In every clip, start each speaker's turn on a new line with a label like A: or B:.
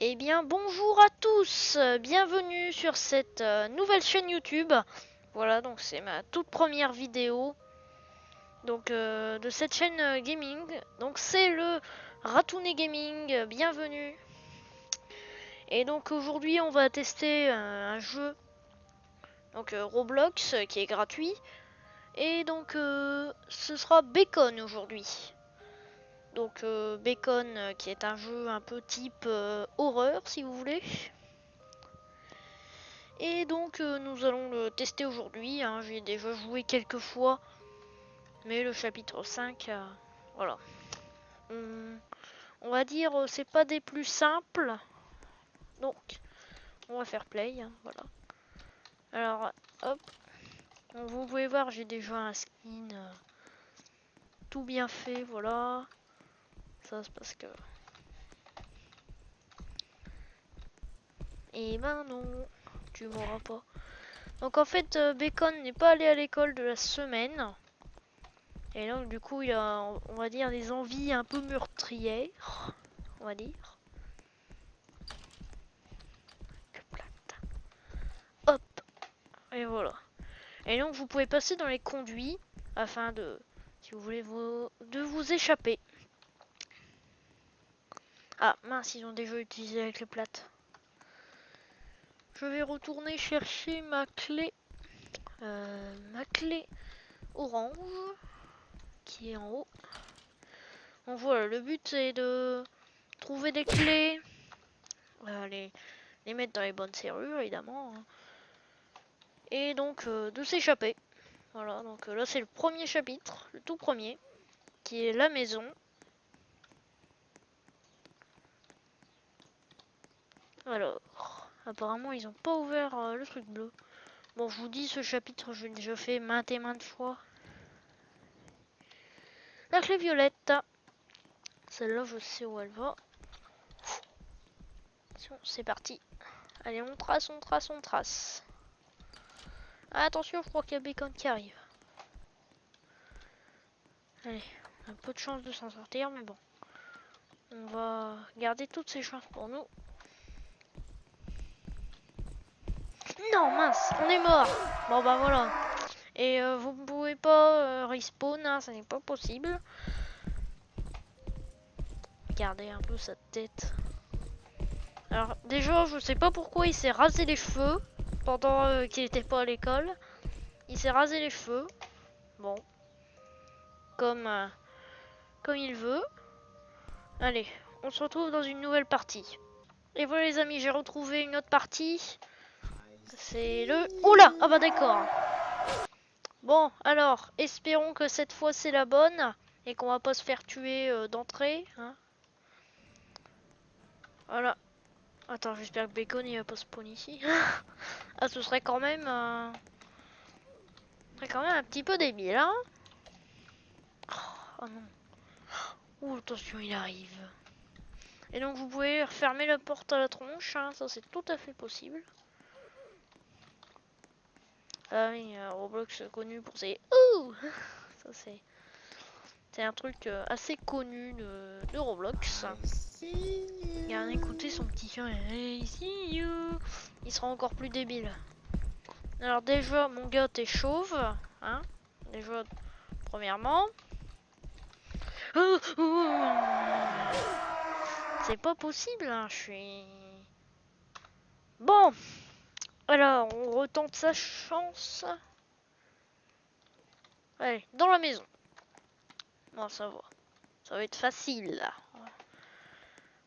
A: Eh bien, bonjour à tous, bienvenue sur cette nouvelle chaîne YouTube. Voilà, donc c'est ma toute première vidéo de cette chaîne gaming. Donc c'est le Ratounet Gaming, bienvenue. Et donc aujourd'hui on va tester un jeu, donc Roblox, qui est gratuit. Et donc ce sera Bacon aujourd'hui. Donc Bacon qui est un jeu un peu type horreur si vous voulez. Et donc nous allons le tester aujourd'hui, hein. J'ai déjà joué quelques fois, mais le chapitre 5, voilà. On va dire c'est pas des plus simples, donc on va faire play, hein, voilà. Alors hop, vous pouvez voir j'ai déjà un skin tout bien fait, voilà. Ça c'est parce que... Eh ben non, tu m'auras pas. Donc en fait Bacon n'est pas allé à l'école de la semaine. Et donc du coup il a, on va dire, des envies un peu meurtrières, on va dire. Hop, et voilà. Et donc vous pouvez passer dans les conduits afin de, si vous voulez, de vous échapper. Ah mince, ils ont déjà utilisé la clé plate. Je vais retourner chercher ma clé orange qui est en haut. Donc voilà, le but c'est de trouver des clés, les mettre dans les bonnes serrures évidemment, hein. Et donc de s'échapper. Voilà, donc là c'est le premier chapitre, le tout premier, qui est la maison. Alors, apparemment ils ont pas ouvert le truc bleu. Bon, je vous dis, ce chapitre je l'ai déjà fait maintes et maintes fois. La clé violette. Celle-là je sais où elle va. C'est parti. Allez, on trace, on trace, on trace. Ah, attention, je crois qu'il y a Bacon qui arrive. Allez, on a peu de chance de s'en sortir, mais bon. On va garder toutes ces chances pour nous. Non, mince, on est mort. Bon, bah voilà. Et vous ne pouvez pas respawn, hein, ça n'est pas possible. Regardez un peu sa tête. Alors, déjà, je sais pas pourquoi il s'est rasé les cheveux pendant qu'il était pas à l'école. Il s'est rasé les cheveux. Bon. Comme il veut. Allez, on se retrouve dans une nouvelle partie. Et voilà les amis, j'ai retrouvé une autre partie. C'est le... Oula! Ah bah d'accord. Bon, alors, espérons que cette fois c'est la bonne. Et qu'on va pas se faire tuer d'entrée, hein. Voilà. Attends, j'espère que Bacon il va pas spawn ici. Ah, ce serait quand même... un petit peu débile, hein. Oh non. Oh, attention, il arrive. Et donc vous pouvez refermer la porte à la tronche, hein, ça c'est tout à fait possible. Ah oui, Roblox connu pour ses... Ouh. Ça c'est un truc assez connu de Roblox. Regardez, écoutez son petit chien. Hey, see you. Il sera encore plus débile. Alors déjà, mon gars, t'es chauve, hein. Déjà, premièrement. C'est pas possible, hein, je suis... Bon, alors, on retente sa chance. Allez, dans la maison. Bon, ça va. Ça va être facile, là.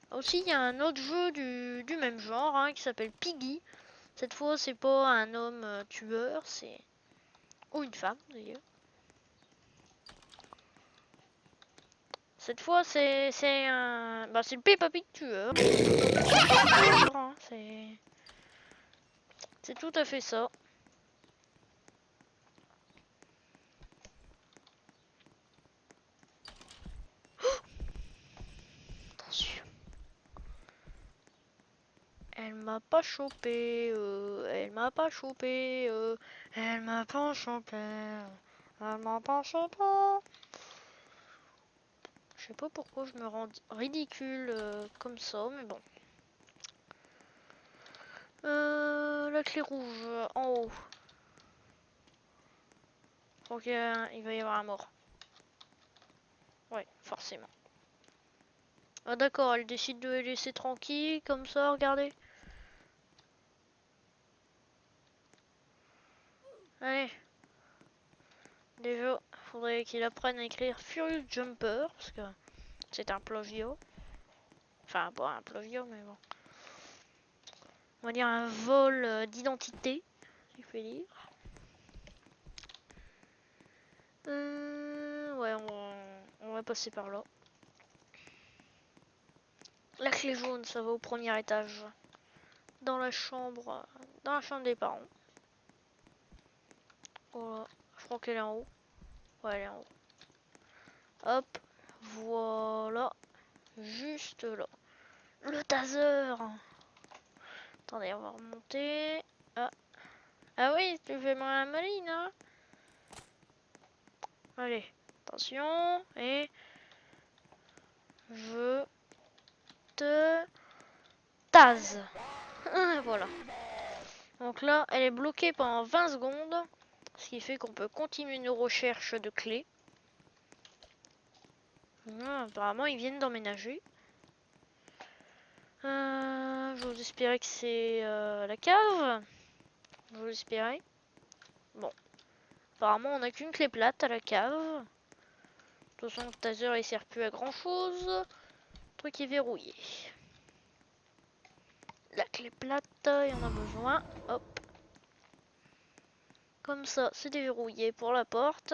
A: Aussi, il y a un autre jeu du même genre, hein, qui s'appelle Piggy. Cette fois, c'est pas un homme tueur, c'est... Ou une femme, d'ailleurs. Cette fois, c'est un... Bah, c'est le Peppa Pig tueur. C'est tout à fait ça. Attention. Elle m'a pas chopé, elle m'a pas chopé, elle m'a pas chopé, elle m'a pas chopé. Je sais pas pourquoi je me rends ridicule comme ça, mais bon. La clé rouge, en haut. Donc il va y avoir un mort. Ouais, forcément. Ah d'accord, elle décide de les laisser tranquilles, comme ça, regardez. Allez. Déjà, faudrait qu'il apprenne à écrire Furious Jumper, parce que c'est un plagiat. Enfin, pas un plagiat, mais bon. On va dire un vol d'identité, si je puis dire. Ouais, on va passer par là. La clé jaune, ça va au premier étage. Dans la chambre des parents. Voilà, je crois qu'elle est en haut. Ouais, elle est en haut. Hop, voilà, juste là. Le taser. Attendez, on va remonter. Ah, ah oui, tu fais mal la maline, hein. Allez, attention, et je te tase. Voilà. Donc là, elle est bloquée pendant 20 secondes, ce qui fait qu'on peut continuer nos recherches de clés. Apparemment, ils viennent d'emménager. J'ose espérer que c'est la cave. J'ose espérer. Bon. Apparemment, on n'a qu'une clé plate à la cave. De toute façon, le taser, il sert plus à grand chose. Le truc est verrouillé. La clé plate, il y en a besoin. Hop. Comme ça, c'est déverrouillé pour la porte.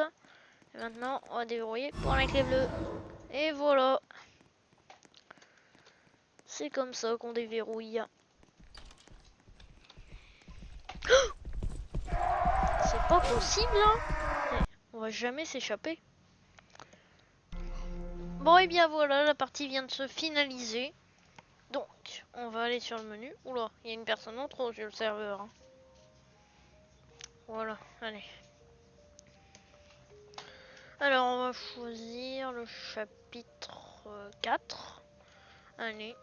A: Et maintenant, on va déverrouiller pour la clé bleue. Et voilà. C'est comme ça qu'on déverrouille. C'est pas possible, hein. On va jamais s'échapper. Bon, et bien voilà, la partie vient de se finaliser. Donc, on va aller sur le menu. Oula, il y a une personne en trop sur le serveur, hein. Voilà, allez. Alors, on va choisir le chapitre 4. Allez.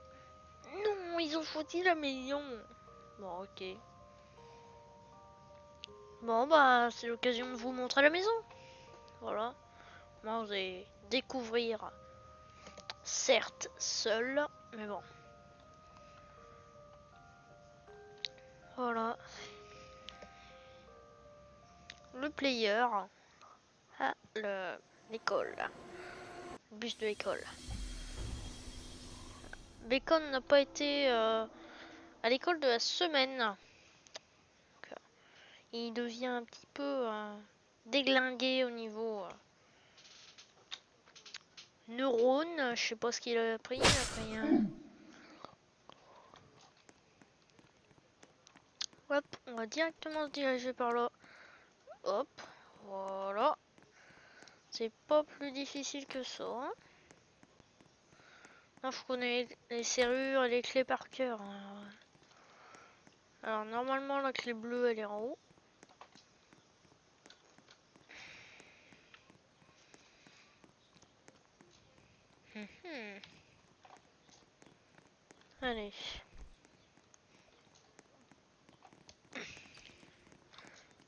A: Non, ils ont choisi la maison. Bon, ok. Bon, bah, c'est l'occasion de vous montrer la maison. Voilà. Moi, vous allez découvrir, certes, seul, mais bon. Voilà. Le player à l'école. Le bus de l'école. Bacon n'a pas été à l'école de la semaine. Donc, il devient un petit peu déglingué au niveau neurones. Je sais pas ce qu'il a pris. Hop, on va directement se diriger par là. Hop, voilà. C'est pas plus difficile que ça, hein. Moi, je connais les serrures et les clés par cœur, hein. Alors, normalement, la clé bleue, elle est en haut. Allez.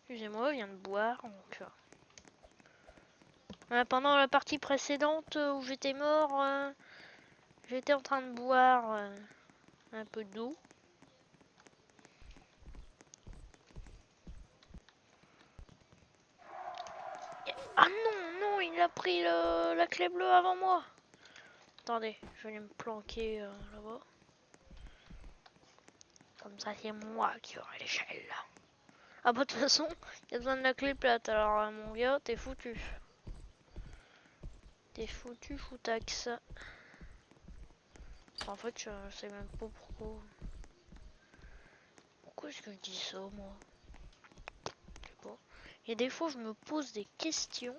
A: Excusez-moi, je viens de boire. Donc, pendant la partie précédente où j'étais mort, j'étais en train de boire un peu d'eau. Ah non, non, il a pris la clé bleue avant moi. Attendez, je vais aller me planquer là-bas. Comme ça, c'est moi qui aurai l'échelle. Ah bah de toute façon, il y a besoin de la clé plate. Alors mon gars, t'es foutu. T'es foutu, foutax. En fait, je sais même pas pourquoi. Pourquoi est-ce que je dis ça, moi? Je sais pas. Et des fois, je me pose des questions.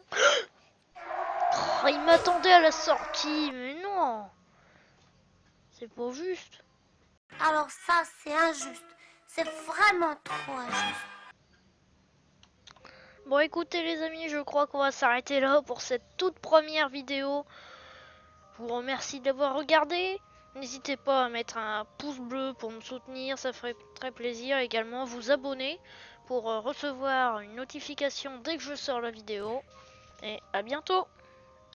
A: Oh, il m'attendait à la sortie, mais non! C'est pas juste.
B: Alors ça, c'est injuste. C'est vraiment trop injuste.
A: Bon, écoutez les amis, je crois qu'on va s'arrêter là pour cette toute première vidéo. Je vous remercie d'avoir regardé. N'hésitez pas à mettre un pouce bleu pour me soutenir, ça ferait très plaisir. Également vous abonner pour recevoir une notification dès que je sors la vidéo. Et à bientôt!